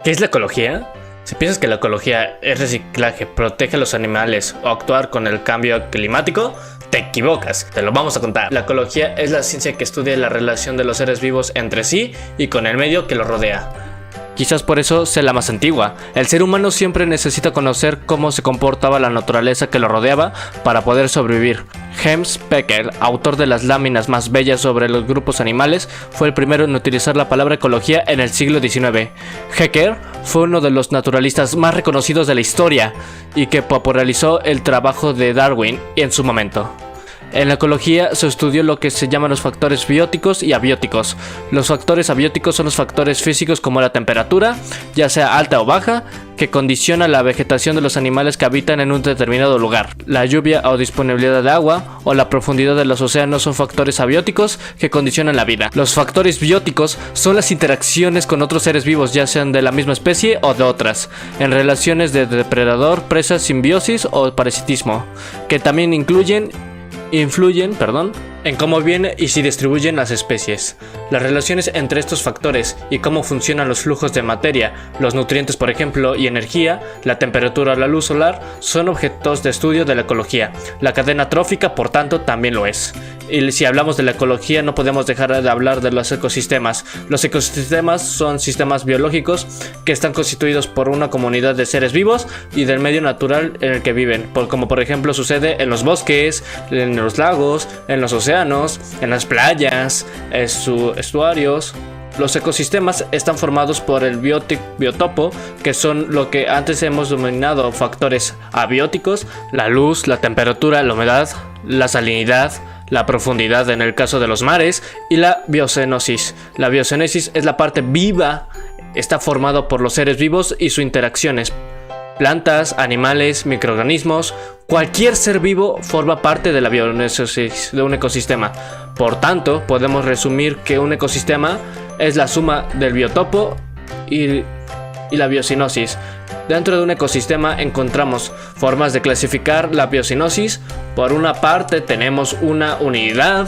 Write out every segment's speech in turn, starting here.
¿Qué es la ecología? Si piensas que la ecología es reciclaje, protege a los animales o actuar con el cambio climático, te equivocas, te lo vamos a contar. La ecología es la ciencia que estudia la relación de los seres vivos entre sí y con el medio que los rodea. Quizás por eso sea la más antigua. El ser humano siempre necesita conocer cómo se comportaba la naturaleza que lo rodeaba para poder sobrevivir. James Becker, autor de las láminas más bellas sobre los grupos animales, fue el primero en utilizar la palabra ecología en el siglo XIX. Becker fue uno de los naturalistas más reconocidos de la historia y que popularizó el trabajo de Darwin en su momento. En la ecología se estudió lo que se llaman los factores bióticos y abióticos. Los factores abióticos son los factores físicos como la temperatura, ya sea alta o baja, que condiciona la vegetación de los animales que habitan en un determinado lugar. La lluvia o disponibilidad de agua o la profundidad de los océanos son factores abióticos que condicionan la vida. Los factores bióticos son las interacciones con otros seres vivos, ya sean de la misma especie o de otras, en relaciones de depredador-presa, simbiosis o parasitismo, que también influyen en cómo vienen y se distribuyen las especies. Las relaciones entre estos factores y cómo funcionan los flujos de materia, los nutrientes por ejemplo y energía, la temperatura o la luz solar, son objetos de estudio de la ecología. La cadena trófica, por tanto, también lo es. Y si hablamos de la ecología no podemos dejar de hablar de los ecosistemas. Los ecosistemas son sistemas biológicos que están constituidos por una comunidad de seres vivos y del medio natural en el que viven, como por ejemplo sucede en los bosques, en los lagos, en los océanos, en las playas, en sus estuarios. Los ecosistemas están formados por el biotopo, que son lo que antes hemos denominado factores abióticos: la luz, la temperatura, la humedad, la salinidad, la profundidad en el caso de los mares, y la biocenosis. La biocenosis es la parte viva, está formado por los seres vivos y sus interacciones. Plantas, animales, microorganismos, cualquier ser vivo forma parte de la biocenosis de un ecosistema. Por tanto, podemos resumir que un ecosistema es la suma del biotopo y la biocenosis. Dentro de un ecosistema encontramos formas de clasificar la biocenosis. Por una parte tenemos una unidad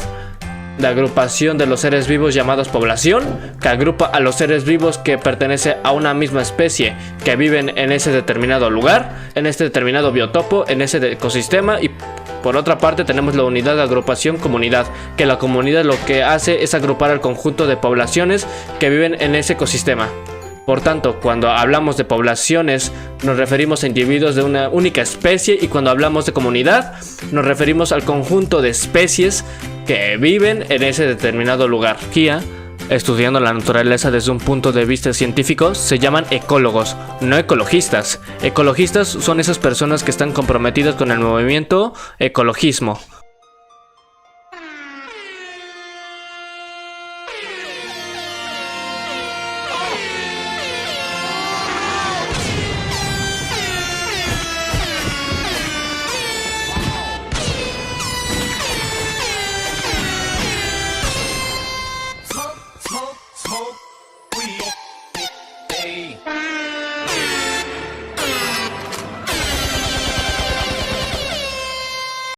de agrupación de los seres vivos llamados población, que agrupa a los seres vivos que pertenecen a una misma especie, que viven en ese determinado lugar, en este determinado biotopo, en ese ecosistema. Y por otra parte tenemos la unidad de agrupación comunidad, que la comunidad lo que hace es agrupar al conjunto de poblaciones que viven en ese ecosistema. Por tanto, cuando hablamos de poblaciones nos referimos a individuos de una única especie, y cuando hablamos de comunidad nos referimos al conjunto de especies que viven en ese determinado lugar. Estudiando la naturaleza desde un punto de vista científico, se llaman ecólogos, no ecologistas. Ecologistas son esas personas que están comprometidas con el movimiento ecologismo.